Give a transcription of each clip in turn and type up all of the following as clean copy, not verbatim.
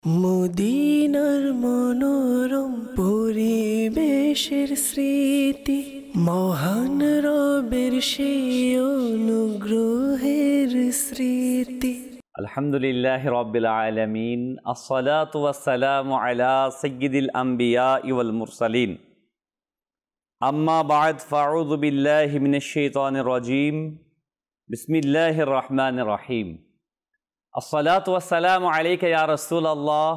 মদিনার মনোরম পরিবেশের স্মৃতি, মহান রবের সেই অনুগ্রহের স্মৃতি। আলহামদুলিল্লাহি রাব্বিল আলামিন, আসসালাতু ওয়াসসালামু আলা সাইয়্যিদিল আমবিয়া ওয়াল মুরসালিন। আম্মা বা'দ, ফাআউযু বিল্লাহি মিনাশ শাইতানির রাজীম। বিসমিল্লাহির রহমানির রহিম। আসসালাতু ওয়াসসালামু আলাইকা ইয়া রাসূলাল্লাহ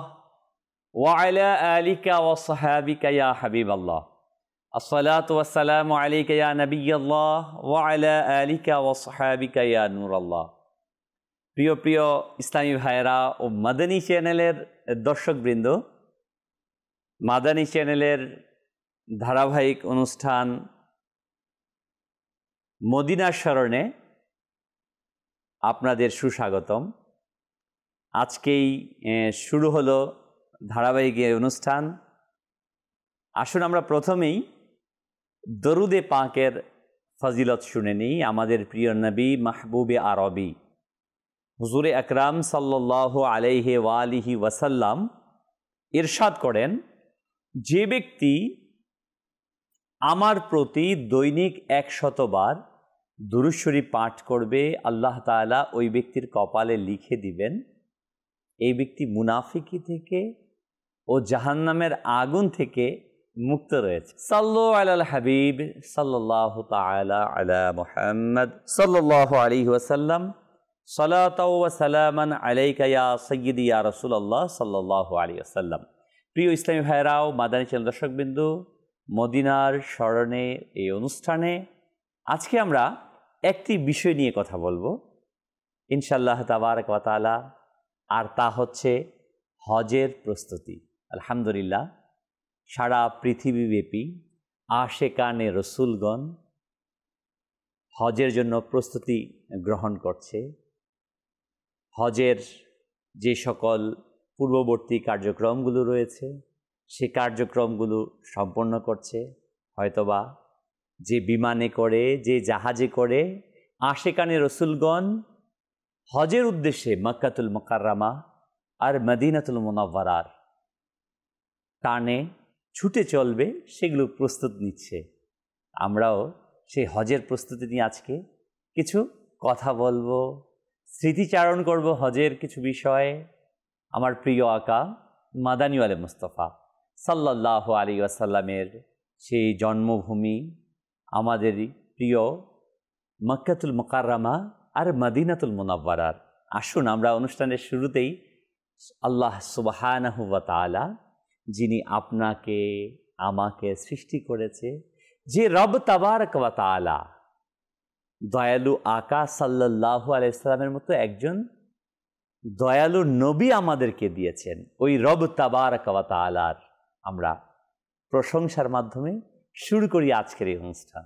ওয়া আলা আলিকা ওয়া সাহাবিকা ইয়া হাবিবাল্লাহ। আসসালাতু ওয়াসসালামু আলাইকা ইয়া নাবিয়াল্লাহ ওয়া আলা আলিকা ওয়া সাহাবিকা ইয়া নূরাল্লাহ। প্রিয় প্রিয় ইসলামী ভাইয়েরা ও মাদানী চ্যানেলের দর্শকবৃন্দ, মাদানী চ্যানেলের ধারাবাহিক অনুষ্ঠান মদিনার স্মরণে আপনাদের সুস্বাগতম। আজকেই শুরু হলো ধারাবাহিক অনুষ্ঠান। আসুন আমরা প্রথমেই দরুদে পাকের ফজিলত শুনে নিই। আমাদের প্রিয় নবী মাহবুবে আরবি হুজুরে আকরাম সাল্লাল্লাহু আলাইহি ওয়ালিহি ওয়াসাল্লাম ইরশাদ করেন, যে ব্যক্তি আমার প্রতি দৈনিক 100 বার দুরূদ শরীফ পাঠ করবে, আল্লাহ তাআলা ওই ব্যক্তির কপালে লিখে দিবেন এই ব্যক্তি মুনাফিকি থেকে ও জাহান্নামের আগুন থেকে মুক্ত রয়েছে। সাল্লু আলাল হাবিব সাল্লাল্লাহু তাআলা আলা মুহাম্মদ সাল্লাল্লাহু আলাইহি ওয়াসাল্লাম। সালাতাও ওয়া সালামান আলাইকা ইয়া সাইয়্যিদি ইয়া রাসূলুল্লাহ সাল্লাল্লাহু আলাইহি ওয়াসাল্লাম। প্রিয় ইসলামী ভাইরাও, মাদানী চ্যানেল দর্শকবিন্দু, মদিনার স্মরণে এই অনুষ্ঠানে আজকে আমরা একটি বিষয় নিয়ে কথা বলবো ইনশাআল্লাহ তাবারক ওয়া তাআলা, আর তা হচ্ছে হজের প্রস্তুতি। আলহামদুলিল্লাহ, সারা পৃথিবীব্যাপী আশেকানে রসুলগণ হজের জন্য প্রস্তুতি গ্রহণ করছে। হজের যে সকল পূর্ববর্তী কার্যক্রমগুলো রয়েছে সে কার্যক্রমগুলো সম্পন্ন করছে। হয়তোবা যে বিমানে করে, যে জাহাজে করে আশেকানে রসুলগণ হজের উদ্দেশ্যে মক্কাতুল মুকাররমা আর মদিনাতুল মুনাওয়ারার টানে ছুটে চলবে, সেগুলো প্রস্তুত নিচ্ছে। আমরাও সেই হজের প্রস্তুতি নিয়ে আজকে কিছু কথা বলবো, স্মৃতিচারণ করব হজের কিছু বিষয়ে। আমার প্রিয় আকা মাদানী ওয়ালে মুস্তাফা সাল্লাল্লাহু আলাইহি ওয়াসাল্লামের সেই জন্মভূমি, আমাদেরই প্রিয় মক্কাতুল মুকাররমা আর মদিনাতুল মুনাওয়ারার। আসুন আমরা অনুষ্ঠানের শুরুতেই আল্লাহ সুবহানাহু ওয়া তাআলা, যিনি আপনাকে আমাকে সৃষ্টি করেছে, যে রব তাবারক ওয়া তাআলা দয়ালু আকা সাল্লাল্লাহু আলাইহি ওয়াসাল্লামের মতো একজন দয়ালু নবী আমাদেরকে দিয়েছেন, ওই রব তাবারক ওয়া তাআলার আমরা প্রশংসার মাধ্যমে শুরু করি আজকের এই অনুষ্ঠান।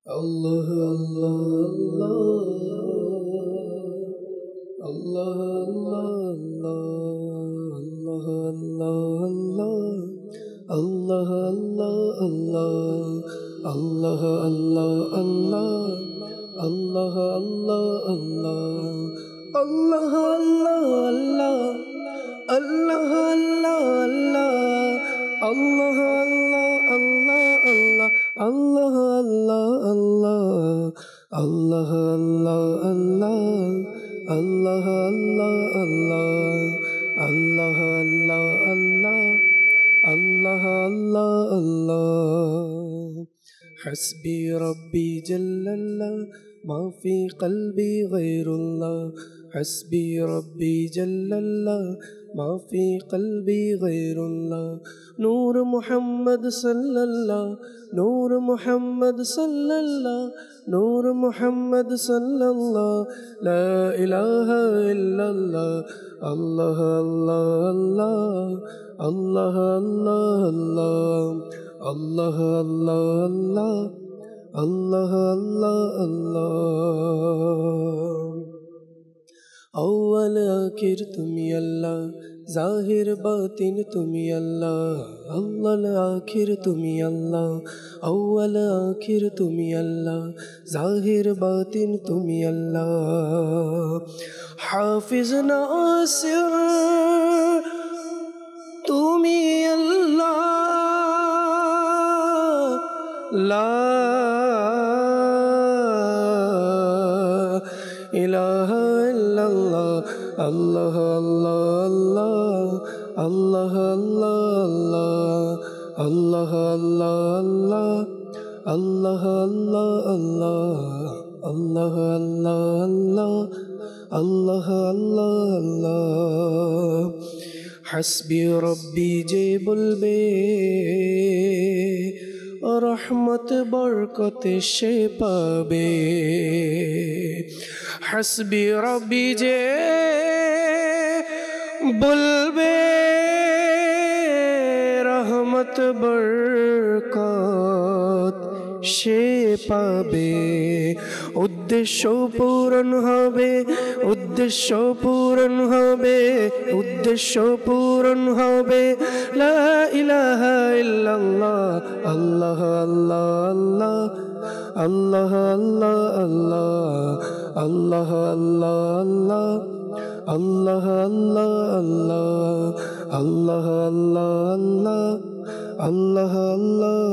আল্লাহ আল্লাহ আল্লাহ আল্লাহ আল্লাহ আল্লাহ আল্লাহ আল্লাহ আল্লাহ আল্লাহ আল্লাহ আল্লাহ আল্লাহ আল্লাহ আল্লাহ। হাসবি রব্বি জাল্লাল্লাহ মা ফি কলবি গায়রুল্লাহ। হাসবি রব্বি জাল্লাল্লাহ মা ফি কলবি গায়রুল্লাহ। নূর মুহাম্মদ সাল্লাল্লাহ, নূর মুহাম্মদ সাল্লাল্লাহ, নূর মুহাম্মদ সাল্লাল্লাহ, লা ইলাহা ইল্লাল্লাহ। আল্লাহ আল্লাহ আল্লাহ আল্লাহ আল্লাহ আল্লাহ আল্লাহ আল্লাহ আল্লাহ। আউয়াল আখির তুমি আল্লাহ, জাহির বাতিন তুমি আল্লাহ। আউয়াল আখির তুমি আল্লাহ, আউয়াল আখির তুমি আল্লাহ, জাহির বাতিন তুমি আল্লাহ। হাফিজ নাসির আল্লাহ আল্লাহ আল্লাহ আল্লাহ আল্লাহ আল্লাহ আল্লাহ আল্লাহ আল্লাহ আল্লাহ হাসবি রব্বি যে বলবে রহমত বরকত সে পাবে হাসবি রব্বি যে বলবে রহমত বরকত সে পাবে উদ্দেশ্য পূরণ হবে উদ্দেশ্য পূরণ হবে উদ্দেশ্য পূরণ হবে লা ইলাহা ইল্লাল্লাহ আল্লাহ আল্লাহ আল্লাহ আল্লাহ আল্লাহ আল্লাহ আল্লাহ আল্লাহ আল্লাহ আল্লাহ আল্লাহ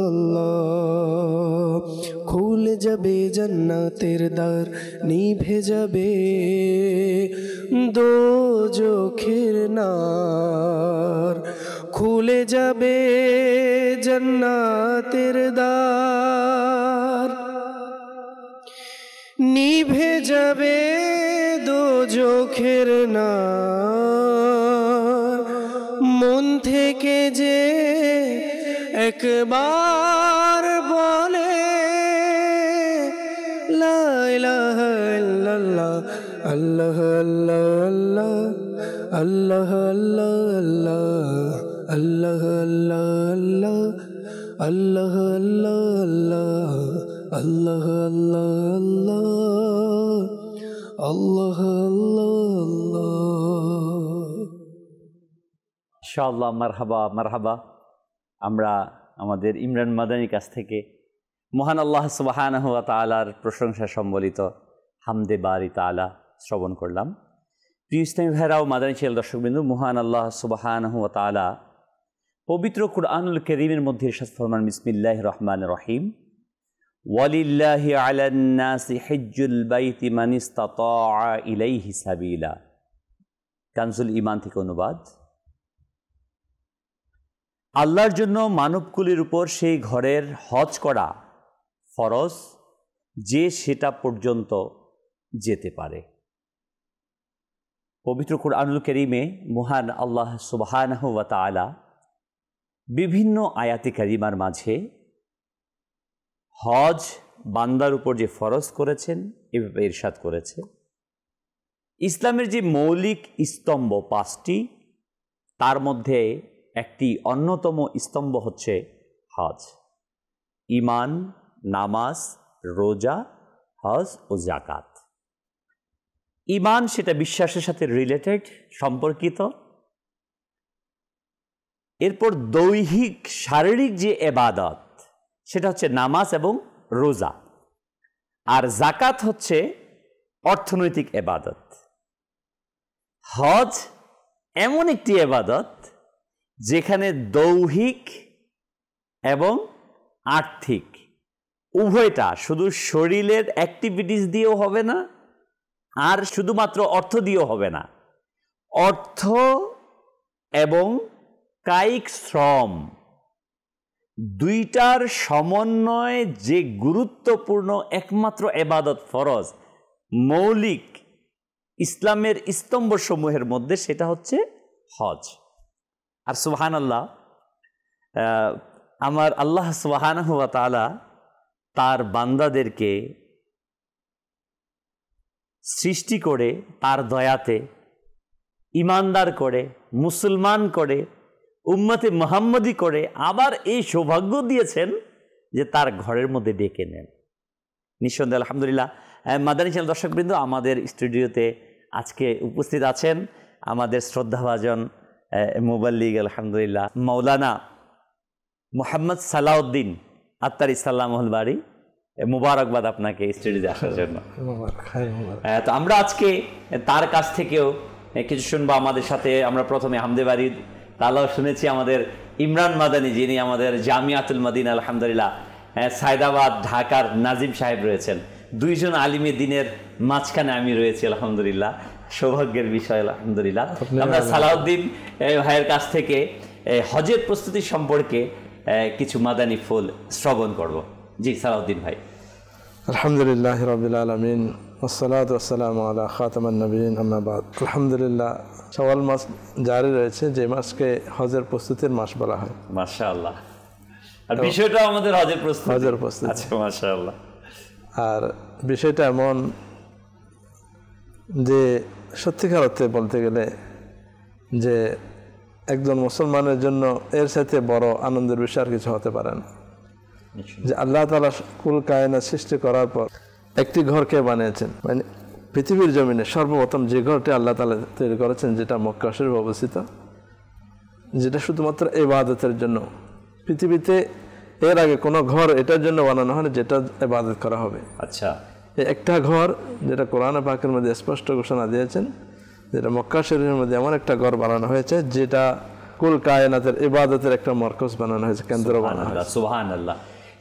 আল্লাহ খুলে যাবে জান্নাতের দ্বার নিভে যাবে দোজখের নার খুলে যাবে জান্নাতের দ্বার নিভে যাবে দোজখের নার মন থেকে যে একবার বলে লা ইলাহা ইল্লাল্লাহ আল্লাহ আল্লাহ আল্লাহ আল্লাহ আল্লাহ আল্লাহ আল্লাহ আল্লাহ আল্লাহ আল্লাহ ইনশাআল্লাহ। মারহাবা মারহাবা। আমরা আমাদের ইমরান মাদানির কাছ থেকে মহান আল্লাহ সুবহানাহু ওয়া তাআলার প্রশংসা সম্বলিত হামদে বারি তাআলা শ্রবণ করলাম। প্রিয় ইসলামী ভাইরা ও মাদানী চ্যানেল দর্শকবৃন্দ, মহান আল্লাহ সুবহানাহু ওয়া তাআলা পবিত্র কুরআনুল কারীমের মধ্যে ইরশাদ ফরমান, বিসমিল্লাহির রহমানির রহিম, ওয়ালিল্লাহি আলান নাসি হিজ্জুল বাইতি মান ইসতাতাআ ইলাইহি সাবিলা। কানজুল ঈমান থেকে অনুবাদ। আল্লাহর জন্য মানবকুলের উপর সেই ঘরের হজ করা ফরজ যে সেটা পর্যন্ত যেতে পারে। পবিত্র কুরআনুল কারীমে মহান আল্লাহ সুবহানাহু ওয়া তাআলা বিভিন্ন আয়াতে কারিমার মাঝে হজ বান্দার উপর যে ফরজ করেছেন এভাবে ইরশাদ করেছে। ইসলামের যে মৌলিক স্তম্ভ 5টি, তার মধ্যে একটি অন্যতম স্তম্ভ হচ্ছে হজ। ঈমান, নামাজ, রোজা, হজ ও যাকাত। ঈমান সেটা বিশ্বাসের সাথে রিলেটেড, সম্পর্কিত। এরপর দৈহিক শারীরিক যে ইবাদত সেটা হচ্ছে নামাজ এবং রোজা। আর যাকাত হচ্ছে অর্থনৈতিক ইবাদত। হজ এমন একটি ইবাদত যেখানে দৈহিক এবং আর্থিক উভয়টা, শুধু শরীরের অ্যাক্টিভিটিস দিয়েও হবে না, আর শুধুমাত্র অর্থ দিয়েও হবে না। অর্থ এবং কায়িক শ্রম দুইটার সমন্বয় যে গুরুত্বপূর্ণ একমাত্র ইবাদত, ফরজ, মৌলিক ইসলামের স্তম্ভসমূহের মধ্যে সেটা হচ্ছে হজ। আর সুবহানাল্লাহ, আমার আল্লাহ সুবহানাহু ওয়া তাআলা তার বান্দাদেরকে সৃষ্টি করে তার দয়াতে ইমানদার করে, মুসলমান করে, উম্মতে মুহাম্মদি করে আবার এই সৌভাগ্য দিয়েছেন যে তার ঘরের মধ্যে ডেকে নেন। নিঃসন্দেহে আলহামদুলিল্লাহ। মাদানী চ্যানেল দর্শকবৃন্দ, আমাদের স্টুডিওতে আজকে উপস্থিত আছেন আমাদের শ্রদ্ধাভাজন মুবাল্লিগ আলহামদুলিল্লাহ মাওলানা মুহাম্মদ সালাউদ্দিন আত্তারি সাল্লামুল বাড়ি। মুবারকবাদ আপনাকে স্টুডিওতে আসার জন্য। তো আমরা আজকে তার কাছ থেকেও কিছু শুনবো। আমাদের সাথে আমরা প্রথমে হামদে বাড়ির তালাও শুনেছি আমাদের ইমরান মাদানী, যিনি আমাদের জামিয়াতুল মদিনা আলহামদুলিল্লাহ সায়দাবাদ ঢাকার নাজিম সাহেব রয়েছেন। দুইজন আলিমে দিনের মাঝখানে আমি রয়েছি আলহামদুলিল্লাহ। সৌভাগ্যের বিষয় আলহামদুলিল্লাহ। আমরা সালাউদ্দিন ভাইয়ের কাছ থেকে হজের প্রস্তুতি সম্পর্কে কিছু মাদানী ফুল শ্রবণ করব। জি সালাউদ্দিন ভাই। আলহামদুলিল্লাহ রাব্বিল আলামিন ওয়াসসালাতু ওয়াসসালামু আলা খাতামান নবিয়্যিন আম্মা বাদ। আলহামদুলিল্লাহ, শাওয়াল মাস জারি রয়েছে, যে মাসকে হজের প্রস্তুতির মাস বলা হয়। মাশাআল্লাহ। আর বিষয়টা আমাদের হজের প্রস্তুতি। আচ্ছা মাশাআল্লাহ। আর বিষয়টা এমন যে সত্যিকার অর্থে বলতে গেলে যে একজন মুসলমানের জন্য এর সাথে বড় আনন্দের বিষয় আর কিছু হতে পারে না, যে আল্লাহ তাআলা কুল কায়নাত সৃষ্টি করার পর একটি ঘরকে বানিয়েছেন। মানে পৃথিবীর জমিনে সর্বপ্রথম যে ঘরটি আল্লাহ তাআলা তৈরি করেছেন, যেটা মক্কা শরীফে অবস্থিত, যেটা শুধুমাত্র ইবাদতের জন্য। পৃথিবীতে এর আগে কোনো ঘর এটার জন্য বানানো হয় যেটা ইবাদত করা হবে। আচ্ছা, একটা ঘর যেটা কোরআন পাকের মধ্যে স্পষ্ট ঘোষণা দিয়েছেন, যেটা মক্কা শরীফের মধ্যে এমন একটা ঘর বানানো হয়েছে যেটা কুল কায়নাতের ইবাদতের একটা মারকাজ বানানো হয়েছে, কেন্দ্র বানানো হয়েছে। সুবহানাল্লাহ।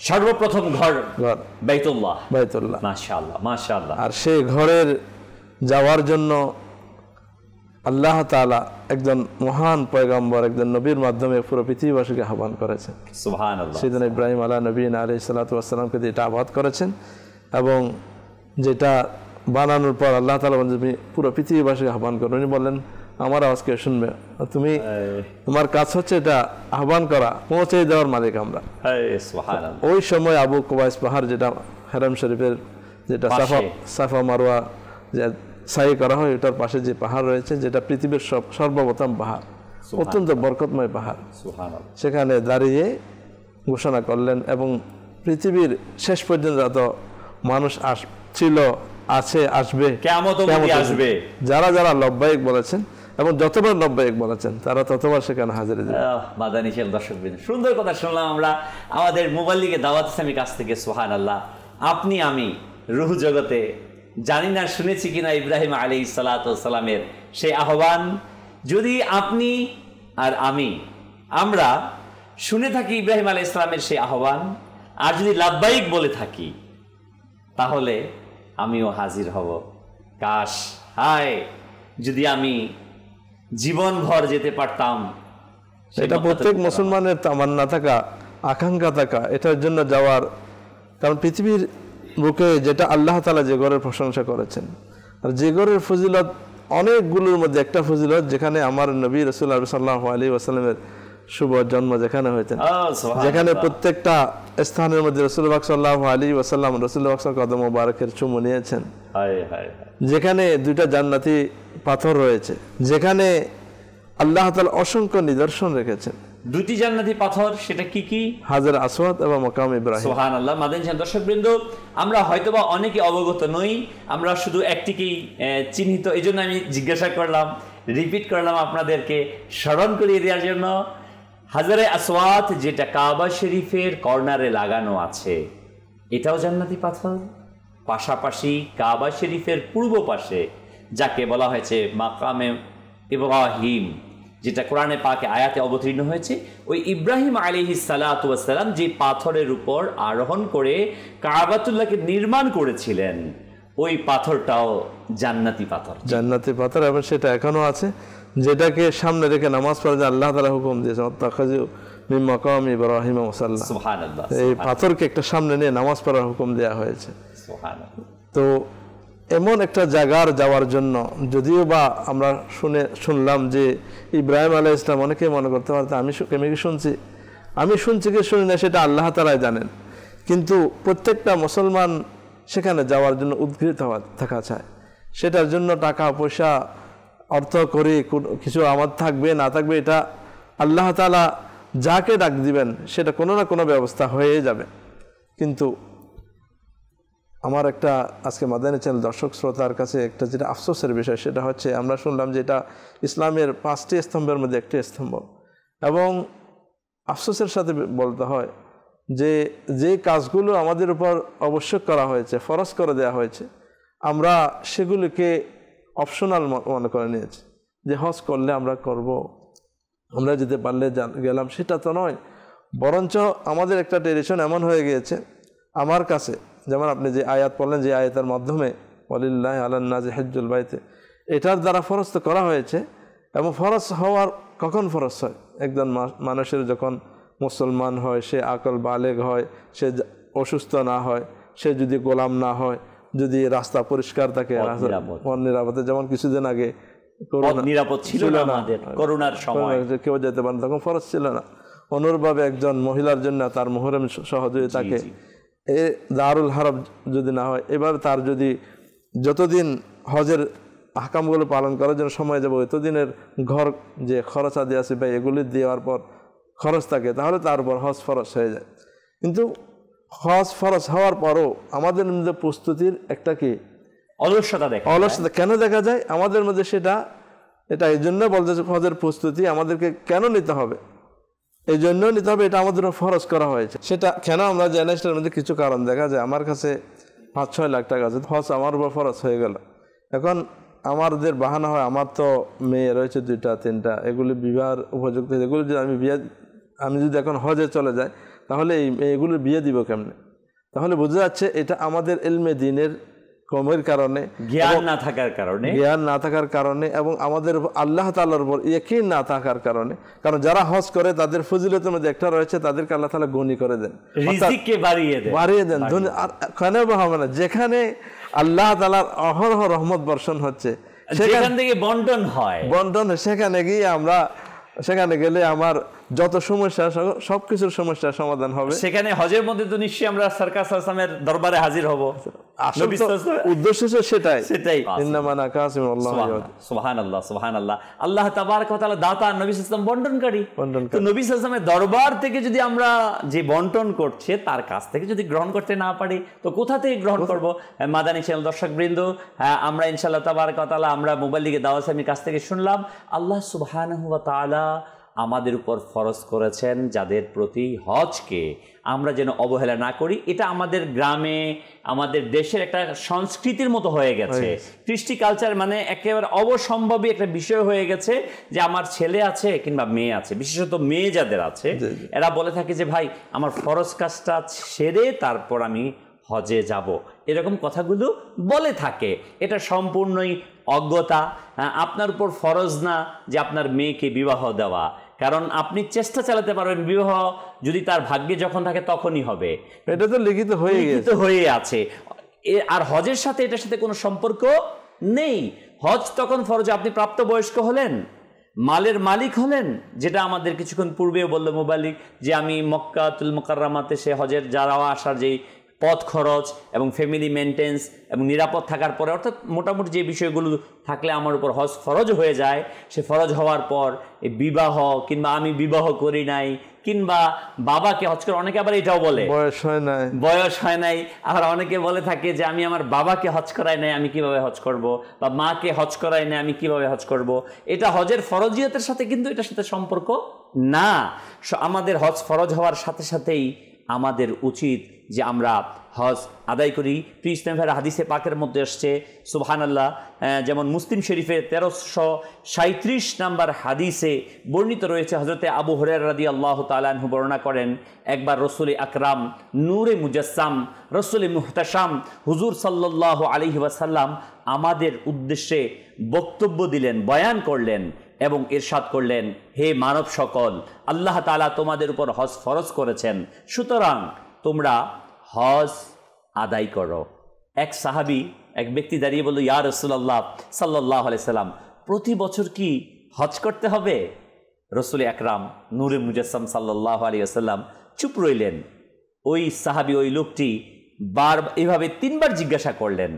সর্বপ্রথম ঘর বাইতুল্লাহ। মাশাআল্লাহ মাশাআল্লাহ। আর সেই ঘরের যাওয়ার জন্য আল্লাহ তাআলা একজন মহান পয়গম্বর, একজন নবীর মাধ্যমে পুরো পৃথিবীবাসীকে আহ্বান করেছেন। সুবহানাল্লাহ। সাইয়েদনা ইব্রাহিম আলা নবীনা আলাইহিস সালাতু ওয়াস সালামকে যেটা আহ্বান করেছেন, এবং যেটা বানানোর পর আল্লাহ তাআলা পুরো পৃথিবীবাসীকে আহ্বান করেন। উনি বললেন, আমার আওয়াজকে শুনবে, তুমি তোমার কাজ হচ্ছে এটা আহ্বান করা, পৌঁছে দেওয়ার মালিক আমরা। ওই সময় আবু কুবাইস পাহাড়, যেটা হারাম শরীফের যেটা সাফা মারওয়া যে সাই করা হয়, ওটার পাশে যে পাহাড় রয়েছে, যেটা পৃথিবীর সর্বপ্রথম পাহাড়, অত্যন্ত বরকতময় পাহাড়, সেখানে দাঁড়িয়ে ঘোষণা করলেন। এবং পৃথিবীর শেষ পর্যন্ত যত মানুষ ছিল, আছে, আসবে, যারা যারা লব্বাইক বলেছেন এবং যতবার লব্বাইক বলেছেন, তারা ততবার সেখানে হাজির দিবেন। মাদানী শেল দর্শকবৃন্দ, সুন্দর কথা শুনলাম আমরা আমাদের মুবাল্লিগে দাওয়াত ইসলামীর কাছ থেকে। সুবহানাল্লাহ। আপনি আমি রূহ জগতে জানি না শুনেছি কিনা ইব্রাহিম আলাইহিস সালাতু ওয়াস সালামের সেই আহ্বান। যদি আপনি আর আমরা শুনে থাকি ইব্রাহিম আলাইহিস সালামের সেই আহ্বান, আর যদি লাব্বাইক বলে থাকি, তাহলে আমিও হাজির হব। কাশ, হায়, যদি আমি জীবনভর যেতে পারতাম। এটা প্রত্যেক মুসলমানের তামান্না থাকা, আকাঙ্ক্ষা থাকা, এটার জন্য যাওয়ার। কারণ পৃথিবীর বুকে যেটা আল্লাহ তাআলা যে ঘরের প্রশংসা করেছেন, আর যে ঘরের ফজিলত অনেকগুলোর মধ্যে একটা ফজিলত, যেখানে আমার নবী রাসূলুল্লাহ সাল্লাল্লাহু আলাইহি ওয়াসাল্লামের শুভ জন্ম যেখানে হয়েছেন, যেখানে প্রত্যেকটা স্থানের মধ্যে রাসূলুল্লাহ সাল্লাল্লাহু আলাইহি ওয়াসাল্লাম রাসূলুল্লাহ কদম মোবারকের চুমু নিয়েছেন, যেখানে দুইটা জান্নাতি পাথর রয়েছে, যেখানে আল্লাহ তাআলা অসংখ্য নিদর্শন রেখেছেন। দুটি জান্নাতি পাথর, সেটা কি কি? হাজর আসওয়াদ এবং মাকাম ইব্রাহিম। সুবহানাল্লাহ। মাদানী দর্শকবৃন্দ, আমরা হয়তোবা অনেকে অবগত নই, আমরা শুধু একটিকেই চিহ্নিত। এই জন্য আমি জিজ্ঞাসা করলাম, রিপিট করলাম আপনাদেরকে স্মরণ করিয়ে দেওয়ার জন্য। হাজরে আসওয়াদ, যেটা কাবা শরীফের কর্নারে লাগানো আছে, এটাও জান্নাতি পাথর। পাশাপাশি কাবা শরীফের পূর্ব পাশে যাকে বলা হয়েছে মাকামে ইব্রাহিম, যেটা কোরআনে পাকে আয়াতে অবতীর্ণ হয়েছে, ওই ইব্রাহিম আলাইহিস সালাতু ওয়াস সালাম যে পাথরের উপর আরোহণ করে কাবাতুল্লাহকে নির্মাণ করেছিলেন, ওই পাথরটাও জান্নাতি পাথর। জান্নাতি পাথর, এবং সেটা এখনো আছে, যেটাকে সামনে রেখে নামাজ পড়ে আল্লাহ তাআলা হুকুম দিয়েছেন, তাখাযু মিন মাকাম ইব্রাহিম মুসাল্লা। সুবহানাল্লাহ। এই পাথরকে একটা সামনে নিয়ে নামাজ পড়ার হুকুম দেওয়া হয়েছে। সুবহানাল্লাহ। তো এমন একটা জায়গার যাওয়ার জন্য, যদিও বা আমরা শুনলাম যে ইব্রাহিম আলাইহিস সালাম, অনেকে মনে করতে পারতো আমি কি শুনছি, কি শুনি না, সেটা আল্লাহ তাআলাই জানেন। কিন্তু প্রত্যেকটা মুসলমান সেখানে যাওয়ার জন্য উদ্গ্রীব থাকা চায়। সেটার জন্য টাকা পয়সা, অর্থ করে কিছু আমার থাকবে না থাকবে, এটা আল্লাহ তাআলা যাকে ডাক দিবেন সেটা কোনো না কোনো ব্যবস্থা হয়ে যাবে। কিন্তু আমার একটা আজকে মাদানী চ্যানেল দর্শক শ্রোতার কাছে একটা যেটা আফসোসের বিষয়, সেটা হচ্ছে আমরা শুনলাম যে এটা ইসলামের 5টি স্তম্ভের মধ্যে একটি স্তম্ভ, এবং আফসোসের সাথে বলতে হয় যে কাজগুলো আমাদের উপর আবশ্যক করা হয়েছে, ফরজ করে দেওয়া হয়েছে, আমরা সেগুলিকে অপশনাল মনে করে নিয়েছি, যে হজ করলে আমরা করব, আমরা যেতে পারলে গেলাম, সেটা তো নয়। বরঞ্চ আমাদের একটা ট্রেডিশন এমন হয়ে গিয়েছে, আমার কাছে যেমন আপনি যে আয়াত পড়লেন, যে আয়াতের মাধ্যমে ওয়ালিল্লাহি আলান নাসি হিজ্জুল বাইতে, এটার দ্বারা ফরজ তো করা হয়েছে। এবং ফরজ হওয়ার কখন ফরজ হয়? একজন মানুষের যখন মুসলমান হয়, সে আকল বালেগ হয়, সে অসুস্থ না হয়, সে যদি গোলাম না হয়, যদি রাস্তা পরিষ্কার থাকে, নিরাপদে, যেমন কিছুদিন আগে নিরাপদ ছিল না আমাদের করোনার সময়, কেউ যেতে পারে, তখন ফরজ ছিল না। অনুরূপভাবে একজন মহিলার জন্য তার মুহররম সহ যদি থাকে, এ দারুল হারব যদি না হয়, এবার তার যদি যতদিন হজের আহকামগুলো পালন করার জন্য সময় যাবে, ততদিনের ঘর যে খরচ আদি আছে বা এগুলি দেওয়ার পর খরচ থাকে, তাহলে তার উপর হজ ফরজ হয়ে যায়। কিন্তু হজ ফরজ হওয়ার পরও আমাদের মধ্যে প্রস্তুতির একটা কি অলসতা কেন দেখা যায় আমাদের মধ্যে? এটা এই জন্য বলতে হজের প্রস্তুতি আমাদেরকে কেন নিতে হবে, এই জন্য নিতে হবে, এটা আমাদের ফরজ করা হয়েছে। সেটা কেন আমরা জানি, সেটার মধ্যে কিছু কারণ দেখা যায়। আমার কাছে 5-6 লাখ টাকা আছে, হজ আমার উপর ফরজ হয়ে গেল। এখন আমাদের বাহানা হয়, আমার তো মেয়ে রয়েছে 2-3টা, এগুলি বিবাহের উপযুক্ত, এগুলি যদি আমি যদি এখন হজে চলে যাই, তাহলে এগুলোর বিয়ে দিব কেমনে? তাহলে বোঝা যাচ্ছে এটা আমাদের ইলমে দ্বীনের কমের কারণে, জ্ঞান না থাকার কারণে এবং আমাদের আল্লাহ তাআলার উপর ইয়াকিন না থাকার কারণে। কারণ যারা হজ করে তাদের ফজিলতের মধ্যে একটা রয়েছে, তাদেরকে আল্লাহ তাআলা গনি করে দেন, রিজিককে বাড়িয়ে দেন। কেন হবে না? যেখানে আল্লাহ তাআলার অহরহ রহমত বর্ষণ হচ্ছে, সেখান থেকে বন্টন, সেখানে গেলে আমার যত সমস্যা, সবকিছুর সমস্যার সমাধান হবে। সেখানে হজের মধ্যে তো নিশ্চয়ই আমরা সরকার সাল্লামের দরবারে হাজির হব। উদ্দেশ্য সেটাই। সুবহানাল্লাহ। আল্লাহ তাবারক ওয়া তাআলা দাতা, নবী সাল্লাল্লাহু আলাইহি বন্টনকারী। তো নবী সাল্লাল্লাহু আলাইহি ওয়াসাল্লামের দরবার থেকে যদি আমরা যে বন্টন করছে তার কাছ থেকে যদি গ্রহণ করতে না পারি, তো কোথা থেকে গ্রহণ করব? মাদানী চ্যানেল দর্শকবৃন্দ, আমরা ইনশাআল্লাহ তাবারক ওয়া তাআলা আমরা মুবাল্লিগে দাওয়াত ইসলামীর কাছ থেকে শুনলাম, আল্লাহ সুবহানাহু ওয়া তাআলা আমাদের উপর ফরজ করেছেন যাদের প্রতি হজকে আমরা যেন অবহেলা না করি। এটা আমাদের গ্রামে, আমাদের দেশের একটা সংস্কৃতির মতো হয়ে গেছে, কৃষ্টি কালচার, মানে একেবারে অবসম্ভাবী একটা বিষয় হয়ে গেছে যে আমার ছেলে আছে কিংবা মেয়ে আছে, বিশেষত মেয়ে যাদের আছে, এরা বলে থাকে যে ভাই আমার ফরজ কাজটা ছেড়ে তারপর আমি হজে যাব, এরকম কথাগুলো বলে থাকে। এটা সম্পূর্ণই অজ্ঞতা। আপনার উপর ফরজ না যে আপনার মেয়েকে বিবাহ দেওয়া, কারণ আপনি চেষ্টা চালাতে পারবেন, বিবাহ যদি তার ভাগ্যে যখন থাকে তখনই হবে, এটা তো লিখিত হয়ে আছে। আর হজের সাথে এটার সাথে কোনো সম্পর্ক নেই। হজ তখন ফরজ আপনি প্রাপ্তবয়স্ক হলেন, মালের মালিক হলেন, যেটা আমাদের কিছুক্ষণ পূর্বেও বললো মুবাল্লিগ, যে আমি মক্কাতুল মুকাররমাতে সে হজের যাওয়া আসার যেই পথ খরচ এবং ফ্যামিলি মেনটেন্স এবং নিরাপদ থাকার পরে, অর্থাৎ মোটামুটি যে বিষয়গুলো থাকলে আমার উপর হজ ফরজ হয়ে যায়, সে ফরজ হওয়ার পর এই বিবাহ কিংবা আমি বিবাহ করি নাই কিংবা বাবাকে হজ করে, অনেকে আবার এটাও বলে বয়স হয় নাই, আবার অনেকে বলে থাকে যে আমি আমার বাবাকে হজ করাই নাই, আমি কিভাবে হজ করব, বা মাকে হজ করাই নাই, আমি কিভাবে হজ করব। এটা হজের ফরজিয়তের সাথে কিন্তু এটার সাথে সম্পর্ক না। আমাদের হজ ফরজ হওয়ার সাথে সাথেই আমাদের উচিত যে আমরা হজ আদায় করি। প্রিয় ইসলাম ভাইয়ের হাদিসে পাকের মধ্যে আসছে সুবহানাল্লাহ, যেমন মুসলিম শরীফে 1337 নম্বর হাদিসে বর্ণিত রয়েছে, হযরতে আবু হুরায়রা রাদিয়াল্লাহু তাআলা আনহু বর্ণনা করেন, একবার রসুল আকরাম নূরে মুজাসসাম, রসুল মুহতাশাম হুজুর সাল্লাল্লাহু আলাইহি ওয়াসাল্লাম আমাদের উদ্দেশ্যে বক্তব্য দিলেন, বয়ান করলেন এবং ইরশাদ করলেন, হে মানব সকল, আল্লাহ তাআলা তোমাদের উপর হজ ফরজ করেছেন, সুতরাং তোমরা হজ আদায় করো। এক সাহাবী, এক ব্যক্তি দাঁড়িয়ে বলল, ইয়া রাসূলুল্লাহ সাল্লাল্লাহু আলাইহি সাল্লাম, প্রতি বছর কি হজ করতে হবে? রসুল আকরাম নূরে মুজাসসাম সাল্লাল্লাহু আলাইহি ওয়াসাল্লাম চুপ রইলেন। ওই সাহাবী, ওই লোকটি এভাবে 3বার জিজ্ঞাসা করলেন।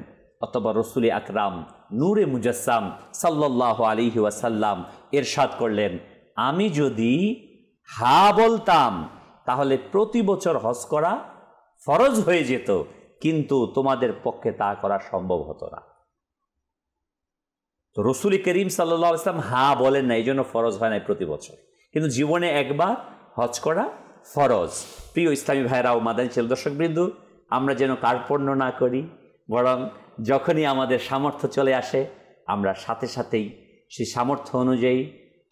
অথবা রসুল আকরাম নূরে মুজাসসাম সাল্লাল্লাহু আলাইহি ওয়াসাল্লাম ইরশাদ করলেন, আমি যদি হা বলতাম তাহলে প্রতি বছর হজ করা ফরজ হয়ে যেত, কিন্তু তোমাদের পক্ষে তা করা সম্ভব হতো না। তো রসুল করিম সাল্লাল্লাহু আলাইহি ওয়াসাল্লাম হা বলেন না, এই জন্য ফরজ হয় না প্রতি বছর, কিন্তু জীবনে একবার হজ করা ফরজ। প্রিয় ইসলামী ভাইরা ও মাদানী চ্যানেল দর্শকবৃন্দ, আমরা যেন কার্পণ্য না করি, বরং যখনই আমাদের সামর্থ্য চলে আসে আমরা সাথে সাথেই সেই সামর্থ্য অনুযায়ী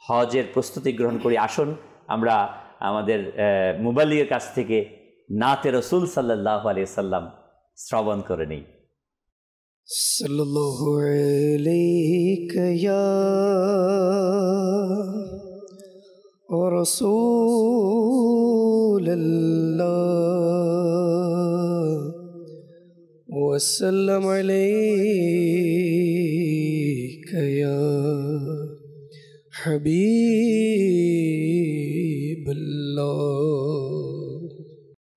হজের প্রস্তুতি গ্রহণ করি। আসুন আমরা আমাদের মুবাল্লিগের কাছ থেকে নাতে রসুল সাল্লাল্লাহু আলাইহি ওয়াসাল্লাম শ্রবণ করে নিই। सल्लल्लाहु अलैका या रसूलल्लाह वसल्लम अलैका या हबीबल्लाह।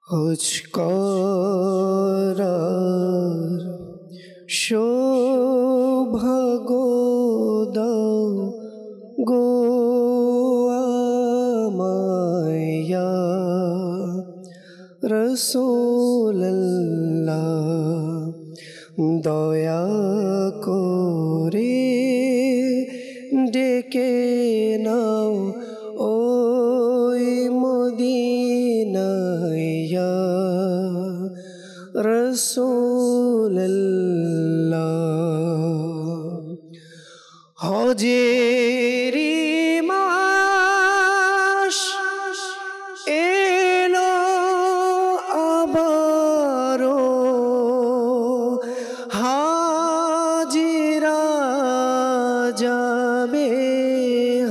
हज करार शोभा दाও গো আমায় রাসূলুল্লাহ, দয়া করে ডেকে নাও ওই মদিনায় রাসূলুল্লাহ। হজেরি মাস এলো আবারো, হাজিরা যাবে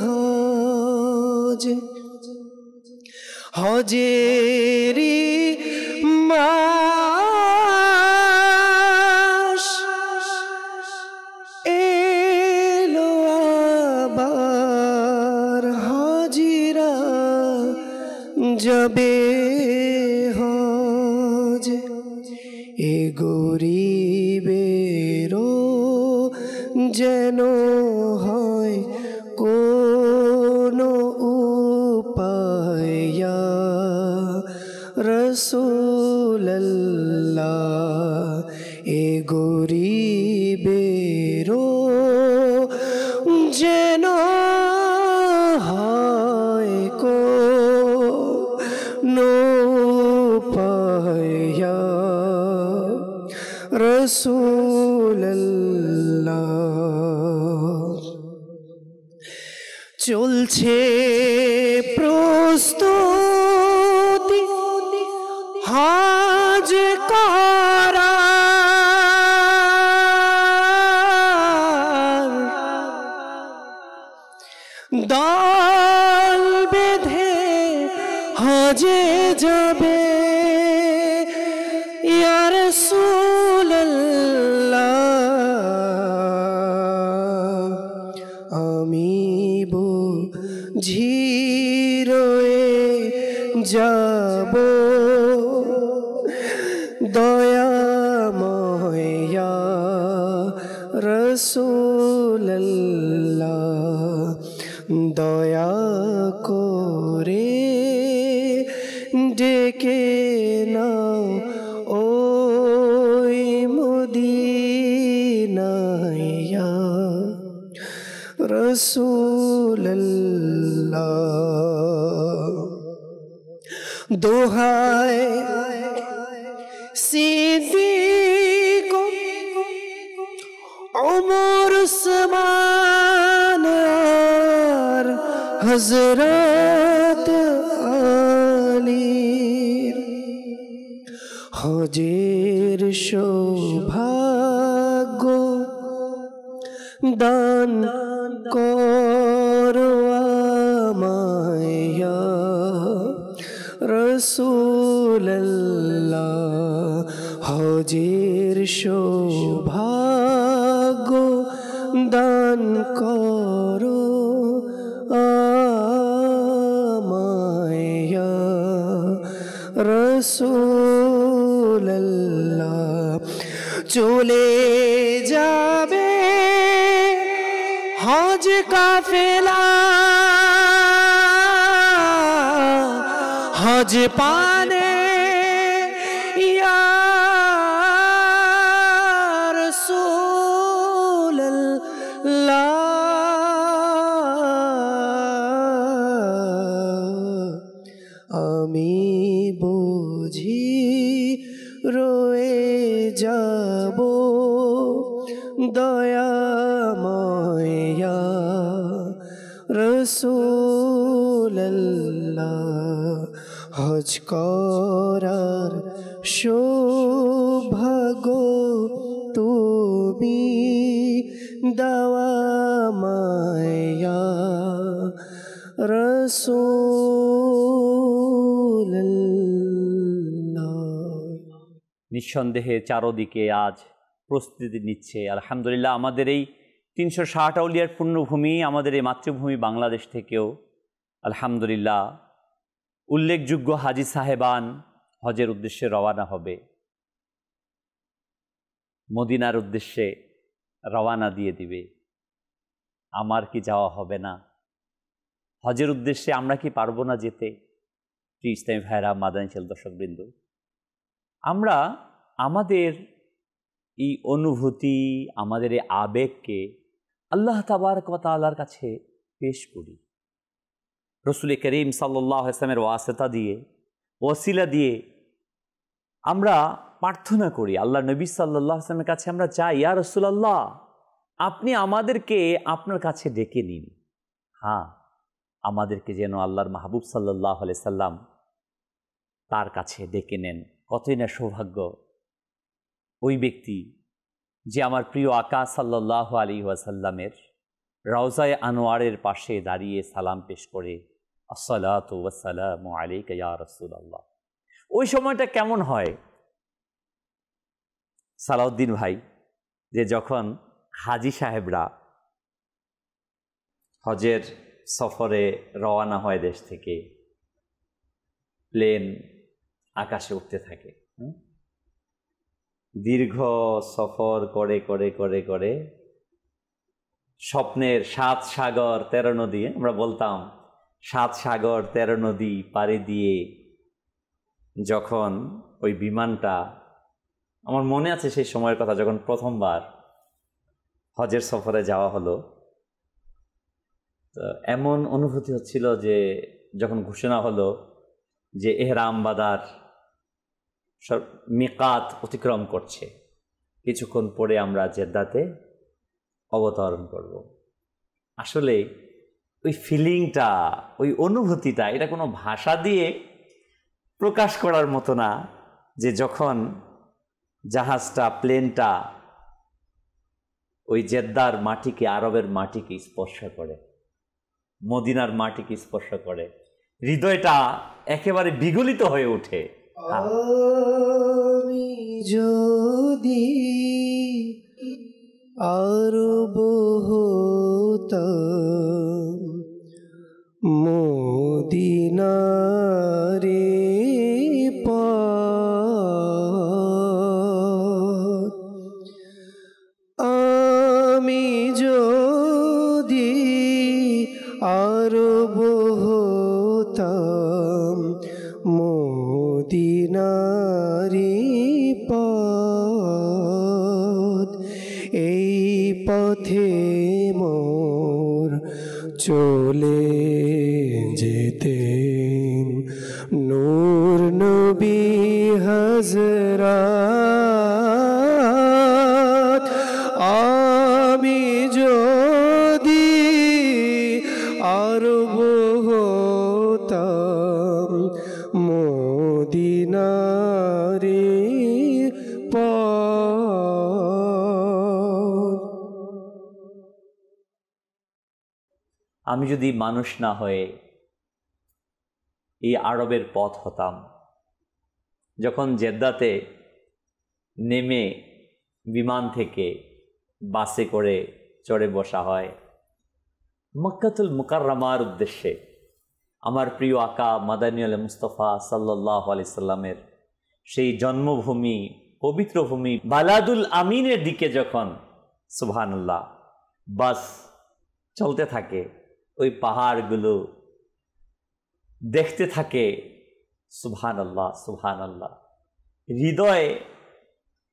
হজ। হজেরি মাস এলো আবার, হাজিরা যাবে হজ। এ গরিবেরও যেন হয় কোনো উপায় রাসূলুল্লাহ, এ গরিবেরও যেন হয় কোনো উপায় রাসূলুল্লাহ। চলছে প্রস্তুতি হজ করার, দল বেঁধে হজে যাবে ইয়া রাসূলুল্লাহ। আমি বুঝি রয়ে যাব দয়াময় রাসূলুল্লাহ, দয়া করে ডেকে নাও ওই মদিনায় রাসূলুল্লাহ। দোহায় সিদ্দিক ওমর উসমান আর হযরত আলীর, হজের সৌভাগ্য দান করো আমায় রাসূলুল্লাহ, হজের সৌভাগ্য দান করো আমায় রাসূলুল্লাহ। চলে যাবে হজ কাফেলা, হজ পানে ইয়া রাসূলুল্লাহ। আমি বুঝি রয়ে যাব দয়াময় রাসূলুল্লাহ, হজ করার সৌভাগ্য তুমি নবী দাওয়া মায়া রাসূলুল্লাহ। নিঃসন্দেহে চারদিকে আজ প্রস্তুতি নিচ্ছে আলহামদুলিল্লাহ। আমাদের এই 360 আউলিয়ার পুণ্যভূমি, আমাদের এই মাতৃভূমি বাংলাদেশ থেকেও আলহামদুলিল্লাহ উল্লেখযোগ্য হাজী সাহেবান হজের উদ্দেশ্যে রওনা হবে, মদিনার উদ্দেশ্যে রওনা দিয়ে দিবে। আমার কি যাওয়া হবে না? হজের উদ্দেশ্যে আমরা কি পারবো না যেতে? প্রিয় ইসলামী ভাইরা, মাদানী চ্যানেল দর্শকবৃন্দ, আমরা আমাদের এই অনুভূতি, আমাদের এই আবেগকে আল্লাহ তাবারক ওয়া তাআলার কাছে পেশ করি। রসুল করিম সাল্লাল্লাহু আলাইহি ওয়াসাল্লামের ওয়াসিতা দিয়ে, ওসিলা দিয়ে আমরা প্রার্থনা করি। আল্লাহ নবী সাল্লাল্লাহু আলাইহি ওয়াসাল্লামের কাছে আমরা চাই, ইয়া রাসূলুল্লাহ, আপনি আমাদেরকে আপনার কাছে ডেকে নিন। হ্যাঁ, আমাদেরকে যেন আল্লাহর মাহবুব সাল্লাল্লাহু আলাইহি সাল্লাম তার কাছে ডেকে নেন। কতই না সৌভাগ্য ওই ব্যক্তি যে আমার প্রিয় আকা সাল্লাল্লাহু আলাইহি ওয়াসাল্লামের রওজায়ে আনোয়ারের পাশে দাঁড়িয়ে সালাম পেশ করে, আসসালাতু ওয়াসসালামু আলাইকা ইয়া রাসূলুল্লাহ। ওই সময়টা কেমন হয় সালাউদ্দিন ভাই, যে যখন হাজী সাহেবরা হজের সফরে রওনা হয় দেশ থেকে, প্লেন আকাশে উঠতে থাকে, দীর্ঘ সফর করে করে করে করে স্বপ্নের 7 সাগর 13 নদী, আমরা বলতাম 7 সাগর 13 নদী পাড়ি দিয়ে যখন ওই বিমানটা, আমার মনে আছে সেই সময়ের কথা, যখন প্রথমবার হজের সফরে যাওয়া হলো, তো এমন অনুভূতি হচ্ছিল যে যখন ঘোষণা হলো যে এহরাম বাঁধার মিকাত অতিক্রম করছে, কিছুক্ষণ পরে আমরা জেদ্দাতে অবতরণ করব। আসলে ওই ফিলিংটা, ওই অনুভূতিটা, এটা কোনো ভাষা দিয়ে প্রকাশ করার মতো না। যে যখন জাহাজটা, প্লেনটা ওই জেদ্দার মাটিকে, আরবের মাটিকে স্পর্শ করে, মদিনার মাটিকে স্পর্শ করে, হৃদয়টা একেবারে বিগলিত হয়ে ওঠে। আমি যদি আরব হতাম মদিনারে পথ, আমি যদি আরব হতাম মদিনারি পথ, এই পথে মোর চলে যেতেন নূর নবী হযরত। আমি যদি আরব হতাম মদিনারি পথ। আমি যদি মানুষ না হয়ে এই আরবের পথ হতাম। যখন জেদ্দাতে নেমে বিমান থেকে বাসে করে চড়ে বসা হয় মক্কাতুল মুকাররমার উদ্দেশ্যে, আমার প্রিয় আকা মাদানী আল মুস্তাফা সাল্লাল্লাহু আলাইহি সাল্লামের সেই জন্মভূমি, পবিত্র ভূমি বালাদুল আমিনের দিকে যখন সুবহানাল্লাহ বাস চলতে থাকে, ওই পাহাড়গুলো দেখতে থাকে, সুবহানাল্লাহ সুবহানাল্লাহ, হৃদয়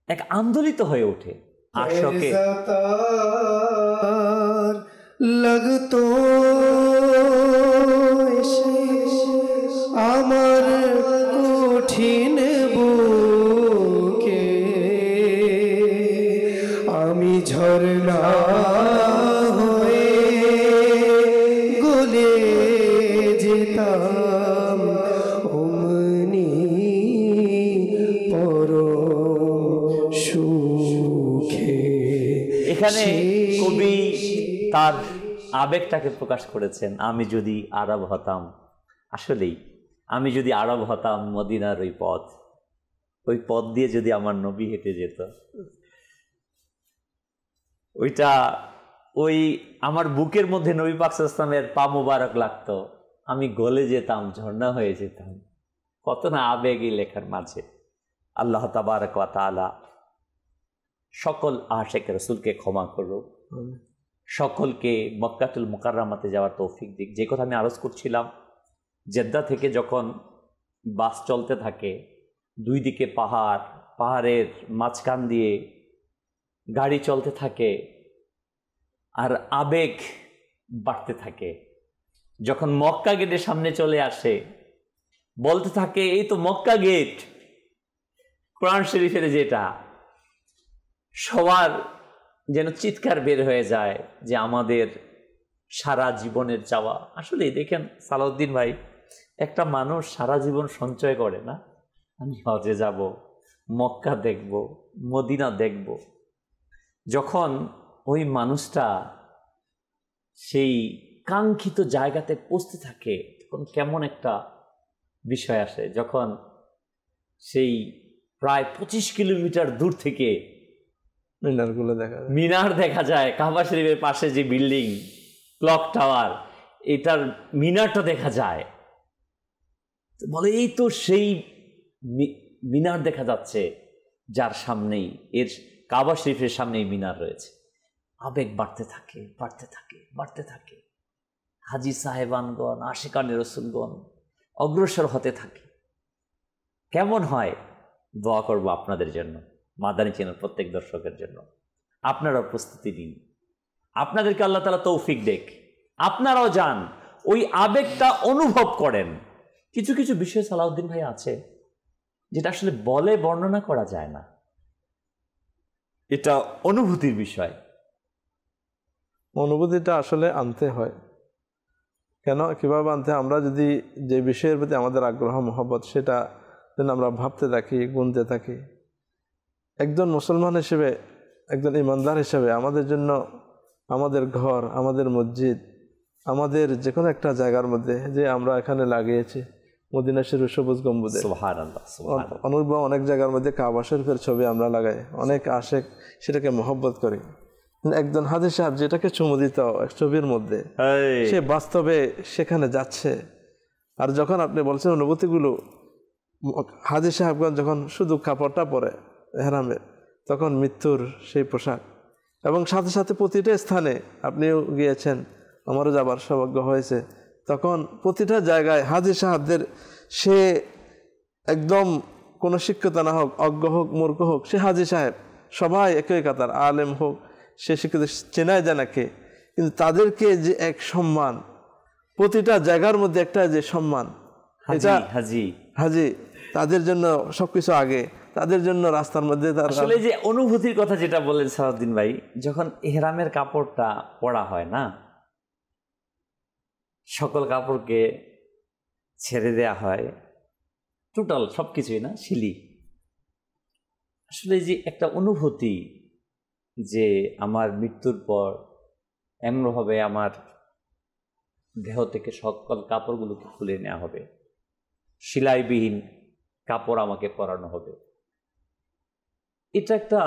এক আন্দোলিত হয়ে ওঠে। আশকে লাগতো আমার কঠিন বুকে, আমি ঝরনা হয়ে গলে যেতাম অমনি পরম সুখে। তার আবেগটাকে প্রকাশ করেছেন, আমি যদি আরব হতাম। আসলেই আমি যদি আরব হতাম, মদিনার ওই পথ দিয়ে যদি আমার নবী হেঁটে যেত, ওই আমার বুকের মধ্যে নবী পাক সাল্লাল্লাহু আলাইহি ওয়াসাল্লামের পা মোবারক লাগতো, আমি গলে যেতাম, ঝর্ণা হয়ে যেতাম। কত না আবেগ এই লেখার মাঝে। আল্লাহ তাবারক ওয়া তাআলা সকল আশিক রাসূলকে ক্ষমা করুক, সকলকে মক্কাতুল মুকাররমাতে যাওয়ার তৌফিক দিক। যে কথা আমি আরজ করছিলাম, জেদ্দা থেকে যখন বাস চলতে থাকে, দুই দিকে পাহাড়ের মাঝখান দিয়ে গাড়ি চলতে থাকে, আর আবেগ বাড়তে থাকে। যখন মক্কা গেটের সামনে চলে আসে, বলতে থাকে এই তো মক্কা গেট, কোরআন শরীফের যেটা, সবার যেন চিৎকার বের হয়ে যায় যে আমাদের সারা জীবনের চাওয়া। আসলে দেখেন সালাউদ্দিন ভাই, একটা মানুষ সারা জীবন সঞ্চয় করে না, আমি হজে যাব, মক্কা দেখব, মদিনা দেখব। যখন ওই মানুষটা সেই কাঙ্ক্ষিত জায়গাতে পৌঁছতে থাকে, তখন কেমন একটা বিষয় আসে, যখন সেই প্রায় 25 কিলোমিটার দূর থেকে মিনার দেখা যায়, কাবা শরীফের পাশে যে বিল্ডিং, ক্লক টাওয়ার, এটার মিনারটা দেখা যায়। বলে এই তো সেই মিনার দেখা যাচ্ছে, যার সামনেই, এর কাবা শরীফের সামনেই মিনার রয়েছে। আবেগ বাড়তে থাকে, বাড়তে থাকে, বাড়তে থাকে। হাজি সাহেবানগণ, আশিকানে রসুলগণ অগ্রসর হতে থাকে। কেমন হয়? দোয়া করবো আপনাদের জন্য, মাদানী চ্যানেল প্রত্যেক দর্শকের জন্য। আপনারা প্রস্তুতি নিন, আপনাদেরকে আল্লাহ তাআলা তৌফিক দেখ, আপনারাও যান, ওই আবেগটা অনুভব করেন। কিছু কিছু বিষয় সালাউদ্দিন ভাই আছে যেটা আসলে বলে বর্ণনা করা যায় না, এটা অনুভূতির বিষয়। অনুভূতিটা আসলে আনতে হয়। কেন, কিভাবে আনতে? আমরা যদি যে বিষয়ের প্রতি আমাদের আগ্রহ মহব্বত, সেটা যেন আমরা ভাবতে থাকি, গুনতে থাকি। একজন মুসলমান হিসেবে, একজন ইমানদার হিসেবে আমাদের জন্য আমাদের ঘর, আমাদের মসজিদ, আমাদের যে কোনো একটা জায়গার মধ্যে যে আমরা এখানে লাগিয়েছি মদিনা শরীফ সবুজ গম্বুজে, সুবহানাল্লাহ, সুবহানাল্লাহ, অনুরূপ অনেক জায়গার মধ্যে কাবা শরীফের ছবি আমরা লাগাই, অনেক আশেক সেটাকে মহব্বত করি। একজন হাজী সাহেব যেটাকে চুমু দিত ছবির মধ্যে, সে বাস্তবে সেখানে যাচ্ছে। আর যখন আপনি বলছেন অনুভূতিগুলো, হাজী সাহেবগঞ্জ যখন শুধু কাপড়টা পরে এহরামে, তখন মৃত্যুর সেই পোশাক, এবং সাথে সাথে প্রতিটা স্থানে আপনিও গিয়েছেন, আমারও যাবার সৌভাগ্য হয়েছে, তখন প্রতিটা জায়গায় হাজী সাহেবদের, সে একদম কোনো শিক্ষিত না হোক, অজ্ঞ হোক, মূর্খ হোক, সে হাজী সাহেব, সবাই একই কাতার, আলেম হোক, সে শিক্ষিত, চেনায় জানাকে, কিন্তু তাদেরকে যে এক সম্মান, প্রতিটা জায়গার মধ্যে একটা যে সম্মান, এটা হাজী তাদের জন্য সবকিছু আগে, তাদের জন্য রাস্তার মধ্যে। আসলে যে অনুভূতির কথা যেটা বললেন সালাউদ্দিন ভাই, যখন ইহরামের কাপড়টা পরা হয় না, সকল কাপড়কে ছেড়ে দেয়া হয়, টোটাল সবকিছুই না, শিলি। আসলে যে একটা অনুভূতি যে আমার মৃত্যুর পর এমনভাবে আমার দেহ থেকে সকল কাপড়গুলোকে খুলে নেওয়া হবে, সেলাইবিহীন কাপড় আমাকে পরানো হবে, এটা একটা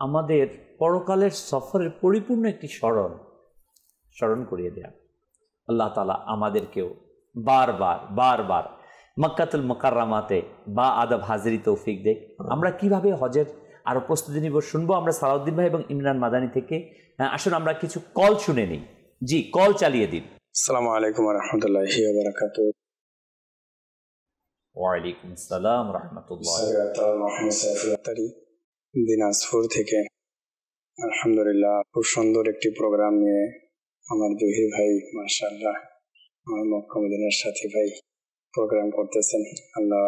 আমাদের পরকালের সফরের পরিপূর্ণ একটি স্মরণ করিয়ে দেয়া। আল্লাহ তাআলা আমাদেরকেও বারবার মক্কাতুল মুকাররমাতে বা আদব হাজিরি তৌফিক দেখ। আমরা কিভাবে হজের আরো প্রস্তুতি নিব শুনবো আমরা সালাউদ্দিন ভাই এবং ইমরান মাদানী থেকে। আসুন আমরা কিছু কল শুনে নিই। জি, কল চালিয়ে দিন। আসসালামু আলাইকুম ওয়া রাহমাতুল্লাহি ওয়া বারাকাতুহু। ওয়া আলাইকুম আসসালাম ওয়া রাহমাতুল্লাহ। মোহাম্মদ সাইফুল আতারি, দিনাজপুর থেকে। আলহামদুলিল্লাহ, খুব সুন্দর একটি প্রোগ্রাম নিয়ে আমার জহির ভাই, মাশাআল্লাহ, আমার মক্কা মদিনার সাথী ভাই প্রোগ্রাম করতেছেন। আল্লাহ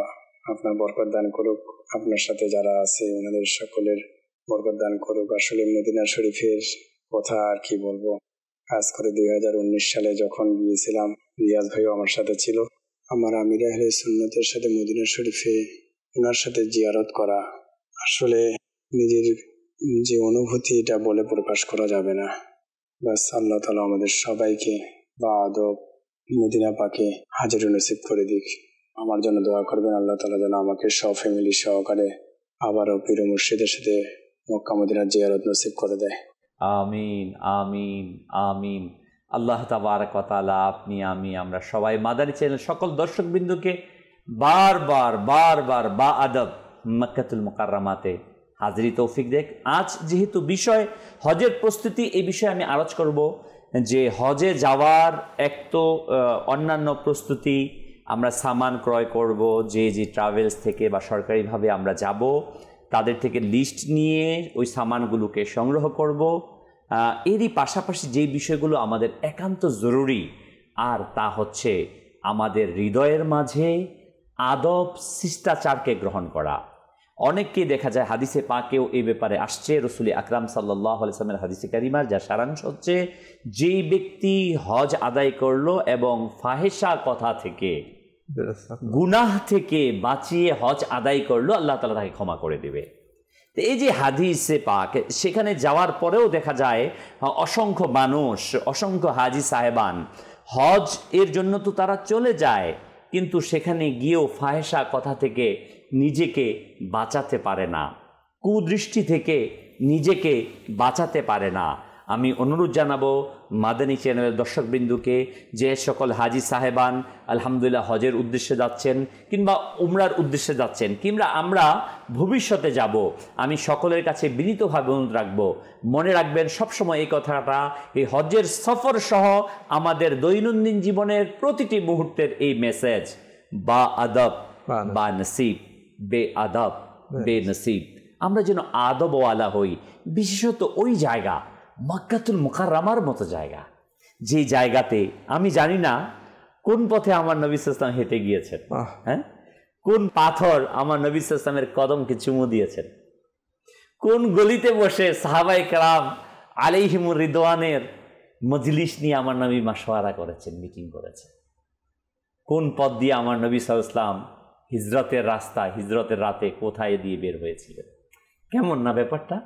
আপনার বরকত দান করুক, আপনার সাথে যারা আছে ওনাদের সকলের বরকত দান করুক। আসলে মদিনা শরীফের কথা আর কি বলবো, কাজ করে 2019 সালে যখন গিয়েছিলাম, রিয়াজ ভাইও আমার সাথে ছিল। আমার আমির আহলে সুন্নতের সাথে মদিনা শরীফে ওনার সাথে জিয়ারত করা, আসলে নিজের যে অনুভূতি, এটা বলে প্রকাশ করা যাবে না। বাস আল্লাহ তাআলা আমাদের সবাইকে বা আদব মদিনা পাকে হাজির নসিব করে দিক। আমার জন্য দোয়া করবেন, আল্লাহ তাআলা যেন আমাকে সব ফ্যামিলি সহকারে আবারও পীর মুর্শিদের সাথে মক্কা মদিনার জিয়ারত নসিব করে দেয়। আমিন আমিন আমিন। আল্লাহ তাবারক ওয়া তাআলা আপনি আমি আমরা সবাই মাদানী চ্যানেল সকল দর্শকবৃন্দকে বারবার বারবার বা আদব মক্কাতুল মুকাররমাতে হাজিরি তৌফিক দেখ। আজ যেহেতু বিষয় হজের প্রস্তুতি, এই বিষয়ে আমি আলোচ করব যে হজে যাওয়ার এক তো অন্যান্য প্রস্তুতি, আমরা সামান ক্রয় করব, যে ট্রাভেলস থেকে বা সরকারিভাবে আমরা যাব তাদের থেকে লিস্ট নিয়ে ওই সামানগুলোকে সংগ্রহ করব। এরই পাশাপাশি যেই বিষয়গুলো আমাদের একান্ত জরুরি, আর তা হচ্ছে আমাদের হৃদয়ের মাঝে আদব শিষ্টাচারকে গ্রহণ করা। অনেককে দেখা যায় হাদিসে পাকেও এই ব্যাপারে আসছে, রসুল আকরাম সাল্লাল্লাহু আলাইহি ওয়াসাল্লামের হাদিসে কারিমার যা সারাংশ হচ্ছে, যেই ব্যক্তি হজ আদায় করলো এবং ফাহেশা কথা থেকে গুনাহ থেকে বাঁচিয়ে হজ আদায় করলো, আল্লাহ তাআলা তাকে ক্ষমা করে দেবে। তো এই যে হাদিসে পাক, সেখানে যাওয়ার পরেও দেখা যায় অসংখ্য মানুষ, অসংখ্য হাজি সাহেবান হজ এর জন্য তো তারা চলে যায়, কিন্তু সেখানে গিয়েও ফাহেশা কথা থেকে নিজেকে বাঁচাতে পারে না, কুদৃষ্টি থেকে নিজেকে বাঁচাতে পারে না। আমি অনুরোধ জানাবো মাদানী চ্যানেলের দর্শকবৃন্দুকে, যে সকল হাজি সাহেবান আলহামদুলিল্লাহ হজের উদ্দেশ্যে যাচ্ছেন কিংবা উমরার উদ্দেশ্যে যাচ্ছেন কিংবা আমরা ভবিষ্যতে যাব, আমি সকলের কাছে বিনীতভাবে অনুরোধ রাখবো, মনে রাখবেন সবসময় এই কথাটা, এই হজের সফর সহ আমাদের দৈনন্দিন জীবনের প্রতিটি মুহূর্তের এই মেসেজ, বা আদব বা নসিব, বে আদব বে নসিব। আমরা যেন আদবওয়ালা হই, বিশেষত ওই জায়গা মক্কাতুল মুকাররমার মতো জায়গা, যে জায়গাতে আমি জানি না কোন পথে আমার নবী সাল্লাল্লাহু আলাইহি ওয়াসাল্লাম হেঁটে গিয়েছেন, হ্যাঁ, কোন পাথর আমার নবী সাল্লাল্লাহু আলাইহি ওয়াসাল্লামের কদমকে চুমু দিয়েছেন, কোন গলিতে বসে সাহাবায়ে কেরাম আলাইহিমুর রিদওয়ানের মজলিস নিয়ে আমার নবী মাশওয়ারা করেছেন, মিটিং করেছেন, কোন পথ দিয়ে আমার নবী সাল্লাল্লাহু আলাইহি ওয়াসাল্লাম হিজরতের রাস্তা, হিজরতের রাতে কোথায় দিয়ে বের হয়েছিলেন। কেমন না ব্যাপারটা?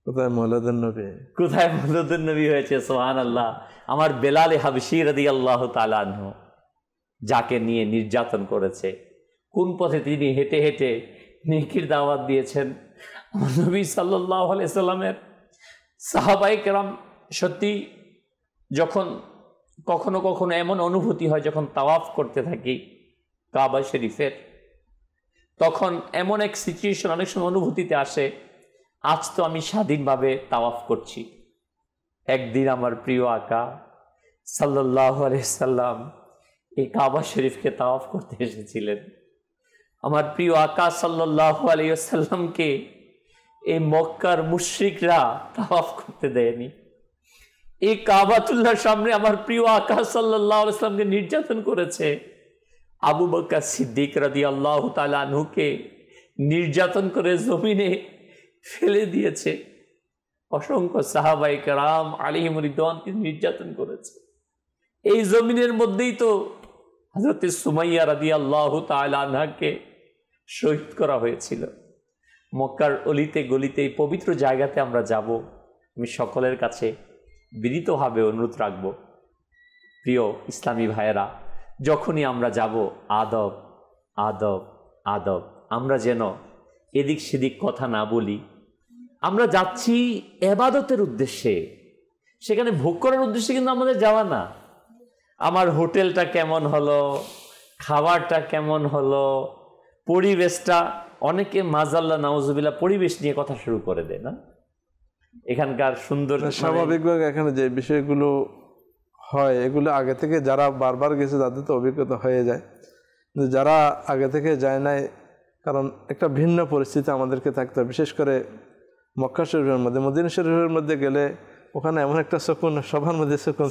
কোথায় মওলাদুন নবী, কোথায় মওলাদুন নবী হয়েছে, সুবহানাল্লাহ। আমার বেলাল হাবশী রাদিয়াল্লাহু তাআলা আনহু, যাকে নিয়ে নির্যাতন করেছে, কোন পথে তিনি হেঁটে হেঁটে নেকির দাওয়াত দিয়েছেন। আমার নবী সাল্লাল্লাহু আলাইহি সাল্লামের সাহাবায়ে কেরাম, সত্যি যখন কখনো কখনো এমন অনুভূতি হয় যখন তাওয়াফ করতে থাকি কাবা শরীফের, তখন এমন এক সিচুয়েশন অনেক সময় অনুভূতিতে আসে, আজ তো আমি স্বাধীনভাবে তাওয়াফ করছি, একদিন আমার প্রিয় আকা সাল্লাল্লাহু আলাইহি সাল্লাম এই কাবা শরীফকে তাওয়াফ করতে এসেছিলেন। আমার প্রিয় আকা সাল্লাল্লাহু আলাইহি সাল্লামকে এই মক্কার মুশরিকরা তাওয়াফ করতে দেয়নি। এই কাবাতুল্লাহর সামনে আমার প্রিয় আকা সাল্লাল্লাহু আলাইহি সাল্লামকে নির্যাতন করেছে। আবু বকর সিদ্দিক রাদিয়াল্লাহু তাআলা আনহুকে নির্যাতন করে জমিনে ফেলে দিয়েছে। অসংখ্য সাহাবায়ে কেরাম আলাইহিমুর রিদওয়ানকে নির্যাতন করেছে। এই জমিনের মধ্যেই তো হযরত সুমাইয়া রাদিয়াল্লাহু তাআলা আনহাকে শহীদ করা হয়েছিল। মক্কার অলিতে গলিতে এই পবিত্র জায়গাতে আমরা যাব, আমি সকলের কাছে বিনীতভাবে অনুরোধ রাখব, প্রিয় ইসলামী ভাইয়েরা, যখনই আমরা যাব আদব আদব আদব, আমরা যেন এদিক সেদিক কথা না বলি। আমরা যাচ্ছি ইবাদতের উদ্দেশ্যে, সেখানে ভোগ করার উদ্দেশ্যে কিন্তু আমাদের যাওয়া না। আমার হোটেলটা কেমন হলো, খাবারটা কেমন হলো, পরিবেশটা, অনেকে মাজাল্লাহ নাউজুবিল্লাহ পরিবেশ নিয়ে কথা শুরু করে দেয় না, এখানকার সুন্দর। স্বাভাবিকভাবে এখানে যে বিষয়গুলো হয় এগুলো আগে থেকে যারা বারবার গেছে তাদের তো অভিজ্ঞতা হয়ে যায়, কিন্তু যারা আগে থেকে যায় নাই, কারণ একটা ভিন্ন পরিস্থিতি আমাদেরকে থাকতে হয়। বিশেষ করে মক্কা শরীফের মধ্যে, মদিনা শরীফের মধ্যে গেলে ওখানে এমন একটা সুকুন, সবার মধ্যে সুকুন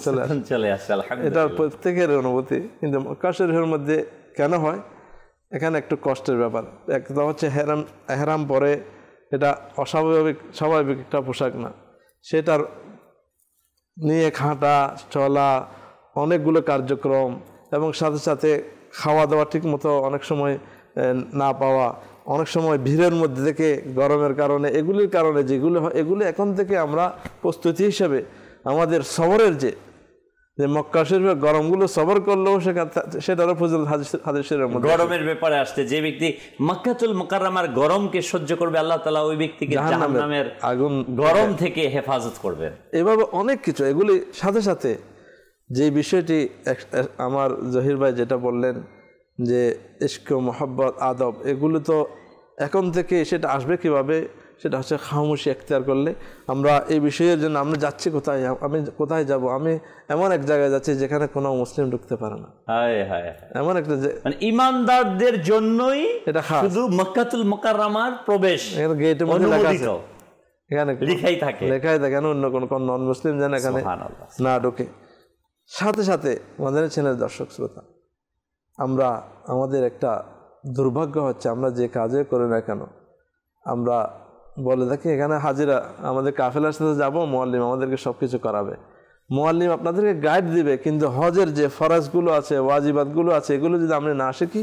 চলে আসে, এটা প্রত্যেকের অনুভূতি। কিন্তু মক্কা শরীফের মধ্যে কেন হয়, এখানে একটু কষ্টের ব্যাপার। একটা হচ্ছে এহরাম পরে, এটা স্বাভাবিক একটা পোশাক না, সেটার নিয়ে হাঁটা চলা, অনেকগুলো কার্যক্রম, এবং সাথে সাথে খাওয়া দাওয়া ঠিক মতো অনেক সময় না পাওয়া, অনেক সময় ভিড়ের মধ্যে থেকে গরমের কারণে, এগুলির কারণে যেগুলো হয়, এগুলো এখন থেকে আমরা প্রস্তুতি হিসেবে আমাদের সবরের যে মক্কা শরীফের গরমগুলো সবর করলেও সেটারও ফজিলত হাদিসের মধ্যে। গরমের ব্যাপারে আসছে, যে ব্যক্তি মক্কাতুল মুকাররমার গরমকে সহ্য করবে, আল্লাহ তাআলা ওই ব্যক্তিকে জাহান্নামের আগুন গরম থেকে হেফাজত করবেন। এভাবে অনেক কিছু, এগুলি সাথে সাথে যে বিষয়টি আমার জহির ভাই যেটা বললেন যে ইশক, মোহাব্বত, আদব, এগুলো তো এখন থেকে সেটা আসবে কিভাবে, সেটা হচ্ছে খামোশি এখতিয়ার করলে। আমরা এই বিষয়ের জন্য আমরা যাচ্ছি কোথায়, আমি কোথায় যাব, আমি এমন এক জায়গায় যাচ্ছি যেখানে কোনো মুসলিম ঢুকতে পারে না। এমন একটা মানে ঈমানদারদের জন্যই এটা শুধু মক্কাতুল মুকাররমার প্রবেশ, গেটের মধ্যে লেখা আছে, এখানে লেখাই থাকে অন্য কোন নন মুসলিম যেন এখানে না ঢোকে। সাথে সাথে আমাদের চ্যানেল দর্শক শ্রোতা, আমরা আমাদের একটা দুর্ভাগ্য হচ্ছে, আমরা যে কাজে করি না কেন আমরা বলে থাকি এখানে হাজিরা, আমাদের কাফেলার সাথে যাব, মুআল্লিম আমাদেরকে সব কিছু করাবে, মুআল্লিম আপনাদেরকে গাইড দিবে, কিন্তু হজের যে ফরজগুলো আছে, ওয়াজিবাতগুলো আছে, এগুলো যদি আমরা না শিখি,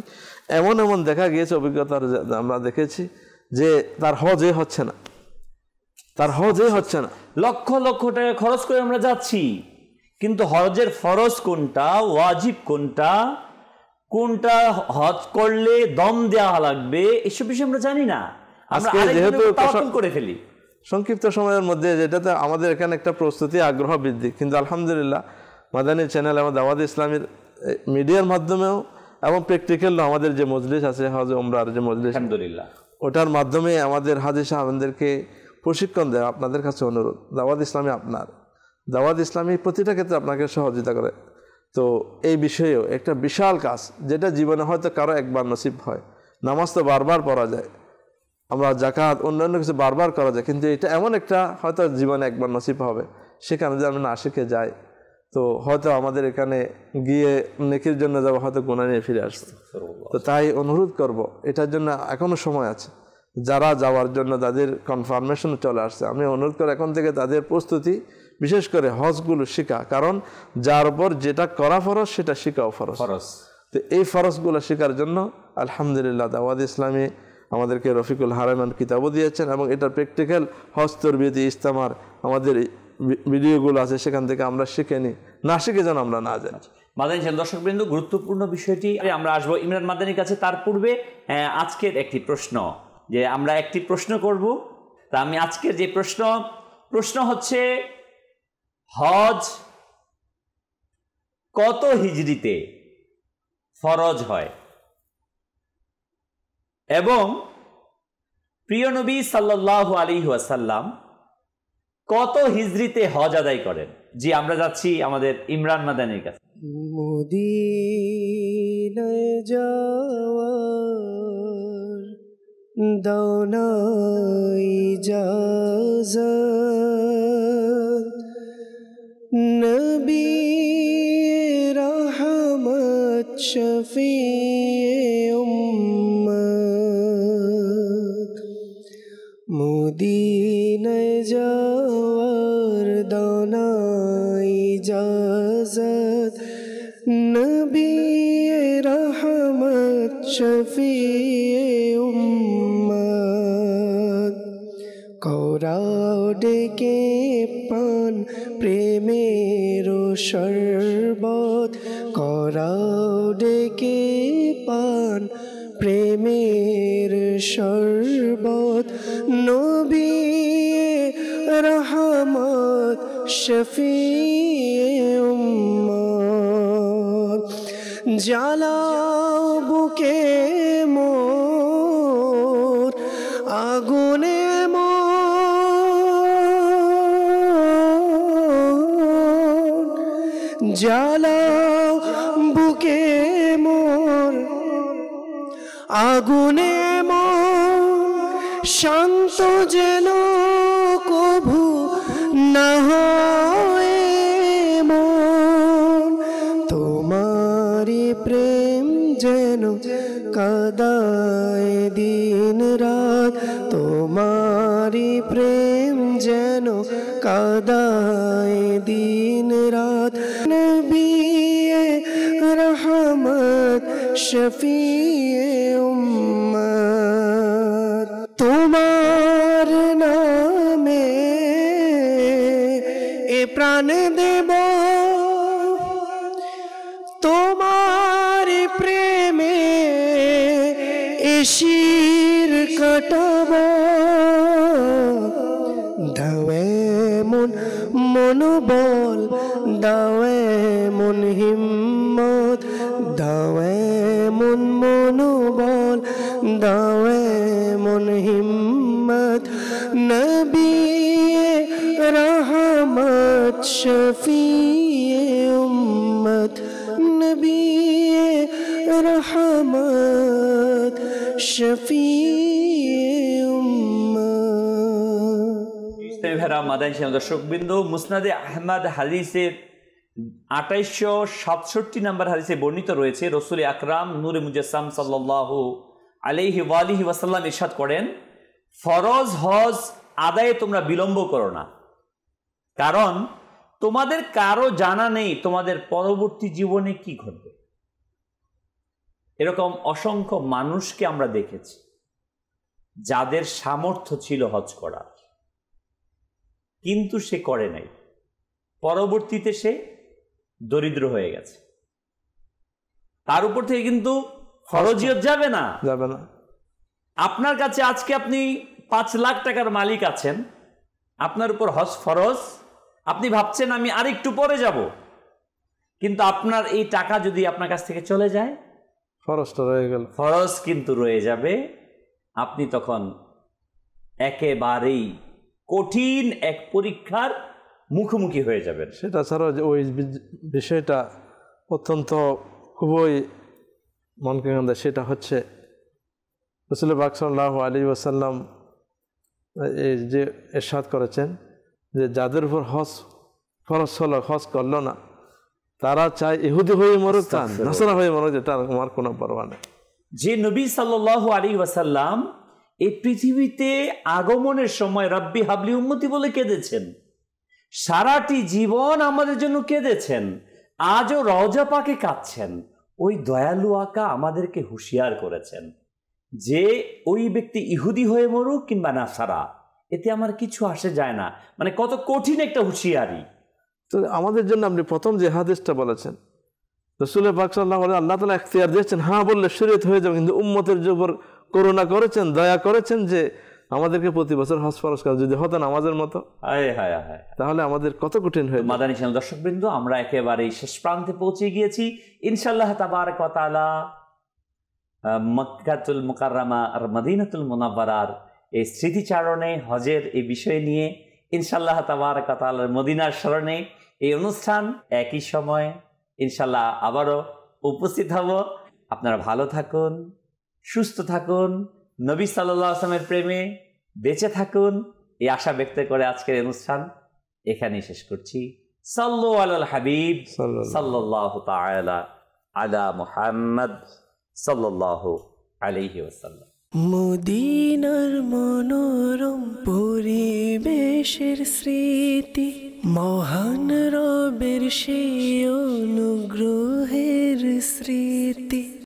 এমন এমন দেখা গিয়েছে, অভিজ্ঞতার আমরা দেখেছি যে তার হজে হচ্ছে না, তার হজে হচ্ছে না। লক্ষ লক্ষ টাকা খরচ করে আমরা যাচ্ছি, কিন্তু হজের ফরজ কোনটা, ওয়াজিব কোনটা, কোনটা হজ করলে দম দেওয়া লাগবে, এসব বিষয়ে আমরা জানি না। যেহেতু করে ফেলি সংক্ষিপ্ত সময়ের মধ্যে, যেটাতে আমাদের এখানে একটা প্রস্তুতি, আগ্রহ বৃদ্ধি, কিন্তু আলহামদুলিল্লাহ মাদানী চ্যানেল এবং দাওয়াত ইসলামীর মিডিয়ার মাধ্যমেও এবং প্র্যাকটিক্যাল আমাদের যে মজলিস আছে, হজ উমরার যে মজলিস, আলহামদুলিল্লাহ ওটার মাধ্যমে আমাদের হাজী সাহেবদেরকে প্রশিক্ষণ দেয়। আপনাদের কাছে অনুরোধ, দাওয়াত ইসলামী আপনার, দাওয়াত ইসলামী প্রতিটা ক্ষেত্রে আপনাকে সহযোগিতা করে। তো এই বিষয়েও একটা বিশাল কাজ, যেটা জীবনে হয়তো কারো একবার নসিব হয়। নামাজ তো বারবার পড়া যায়, আমরা যাকাত অন্যান্য কিছু বারবার করা যায়, কিন্তু এটা এমন একটা হয়তো জীবনে একবার নসিব হবে, সেখানে যদি আমরা না শিখে যাই তো হয়তো আমাদের এখানে গিয়ে নেকির জন্য যাবো, হয়তো গুনাহ নিয়ে ফিরে আসবো। তো তাই অনুরোধ করব, এটার জন্য এখনো সময় আছে, যারা যাওয়ার জন্য তাদের কনফার্মেশন চলে আসছে, আমি অনুরোধ করি এখন থেকে তাদের প্রস্তুতি, বিশেষ করে হজগুলো শেখা, কারণ যার উপর যেটা করা ফরজ সেটা শেখাও ফরজ। তো এই ফরজগুলো শেখার জন্য আলহামদুলিল্লাহ দাওয়াত ইসলামী আমাদেরকে রফিকুল হারামান কিতাবও দিয়েছেন, এবং এটার প্র্যাকটিক্যাল হজ তরবিয়তি ইস্তেমার আমাদের ভিডিওগুলো আছে, সেখান থেকে আমরা শিখে নিই, না শিখে যেন আমরা না যাই। মাদানী চ্যানেল দর্শকবৃন্দ, গুরুত্বপূর্ণ বিষয়টি আমরা আসবো ইমরান মাদানীর কাছে। তার পূর্বে আজকের একটি প্রশ্ন, যে আমরা একটি প্রশ্ন করব, তা আমি আজকের যে প্রশ্ন হচ্ছে, হজ কত হিজরিতে ফরজ হয় এবং প্রিয় নবী সাল্লাল্লাহু আলাইহি ওয়াসাল্লাম কত হিজরিতে হজ আদায় করেন? জি, আমরা যাচ্ছি আমাদের ইমরান মাদানীর কাছে। মদিনায় যাওয়ার দাও না ইজাজত, নবী রহমত শফিয়ে উম্মত, মদিনায় যাওয়ার দাও না ইজাজত, নবী রহমত শফিয়ে উম্মত, করাও ডেকে পান প্রেমের শরবত, করাও ডেকে পান প্রেমের শরবত, নবী রহমত শফিয়ে উম্মত, জ্বালাও বুকে মোর আগুনে জ্বালাও বুকে মোর আগুনে মন, শান্ত যেন কভু না হয় মন, তোমারি প্রেম যেন কাদায় দিন রাত, তোমারি প্রেম যেন কাদায় দিন রাত, নবী রহমত শফিয়ে উম্মত, তোমার নামে এ প্রাণ দেব তোমার প্রেমে শির কাটাব দাওয়ে মন মনোবল দাওয়ে মন হিম্মত দাওয়ে মন মনোবল দাওয়ে মন হিম্মত নবী রহমত শফিয়ে উম্মত নবী রহমত শফিয়ে উম্মত। মাদানী দর্শকবৃন্দ, মুসনাদে আহমদ হাদিসের 2867 নম্বর হাদিসে বর্ণিত রয়েছে, রসুল আকরাম নূরে মুজাসসাম সাল্লাল্লাহু আলাইহি ওয়ালিহি ওয়াসাল্লাম ইরশাদ করেন, ফরজ হজ আদায়ে তোমরা বিলম্ব করো না, কারণ তোমাদের কারো জানা নেই তোমাদের পরবর্তী জীবনে কি ঘটবে। এরকম অসংখ্য মানুষকে আমরা দেখেছি যাদের সামর্থ্য ছিল হজ করার, কিন্তু সে করে নাই, পরবর্তীতে সে দরিদ্র হয়ে গেছে। তার উপর থেকে কিন্তু ফরজিয়ত যাবে না। আপনার কাছে আজকে আপনি 5 লাখ টাকার মালিক আছেন, আপনার উপর হজ ফরজ, আপনি ভাবছেন আমি আরেকটু পরে যাব, কিন্তু আপনার এই টাকা যদি আপনার কাছ থেকে চলে যায়, ফরজটা রয়ে গেল, ফরজ কিন্তু রয়ে যাবে। আপনি তখন একেবারেই কঠিন এক পরীক্ষার মুখোমুখি হয়ে যাবেন। সেটা ছাড়াও যে ওই বিষয়টা অত্যন্ত খুবই মনকে কান্দে, সেটা হচ্ছে রাসূল পাক সাল্লাল্লাহু আলাইহি ওয়াসাল্লাম এই যে ইরশাদ করেছেন যে যাদের উপর হজ ফরজ হলো, হজ করলো না, তারা চায় ইহুদি হয়ে মরুক, চান নাসারা হয়ে মরুক, যেটা আমার কোনো পরোয়া নেই। যে নবী সাল্লাল্লাহু আলাইহি ওয়াসাল্লাম এই পৃথিবীতে আগমনের সময় রব্বি হাবলি উম্মতি বলে কেঁদেছেন, সারাটি জীবন আমাদের জন্য কেঁদেছেন, আজও রওজা পাকে কাঁদছেন, ওই দয়ালু আকা আমাদেরকে হুঁশিয়ার করেছেন যে ওই ব্যক্তি ইহুদি হয়ে মরুক কিংবা নাসারা, এতে আমার কিছু আসে যায় না। মানে কত কঠিন একটা হুঁশিয়ারি। তো আমাদের জন্য আপনি প্রথম যে হাদিসটা বলেছেন, রাসূল পাক সাল্লাল্লাহু আলাইহি আল্লাহ তাআলা ইখতিয়ার দিয়েছেন, হ্যাঁ বললে শরীয়ত হয়ে যাবে, কিন্তু উম্মতের উপর করুণা করেছেন, দয়া করেছেন যে আমাদেরকে প্রতি বছর হজ ফরজ করা। যদি হতো নামাজের মতো, তাহলে আমাদের কত কঠিন হয়ে। মাদানী চ্যানেল দর্শকবৃন্দ, আমরা একেবারেই শেষ প্রান্তে পৌঁছে গিয়েছি। ইনশাআল্লাহ তাবারাক ওয়া তাআলা মক্কাতুল মুকাররমা আর মদিনাতুল মুনাওয়ারার এই স্মৃতিচারণে হজের এই বিষয় নিয়ে ইনশাআল্লাহ তাবারাক ওয়া তাআলার মদিনার স্মরণে এই অনুষ্ঠান একই সময় ইনশাআল্লাহ আবারও উপস্থিত হব। আপনারা ভালো থাকুন, সুস্থ থাকুন, নবী সাল্লাল্লাহু আলাইহি ওয়াসাল্লামের প্রেমে বেঁচে থাকুন, এই আশা ব্যক্ত করে আজকের অনুষ্ঠান এখানেই শেষ করছি। সাল্লু আলাল হাবিব সাল্লাল্লাহু তাআলা আলা মুহাম্মদ সাল্লাল্লাহু আলাইহি ওয়াসাল্লাম। মদিনার মনোরম পরিবেশের স্মৃতি, মহান রবের সেই অনুগ্রহের স্মৃতি।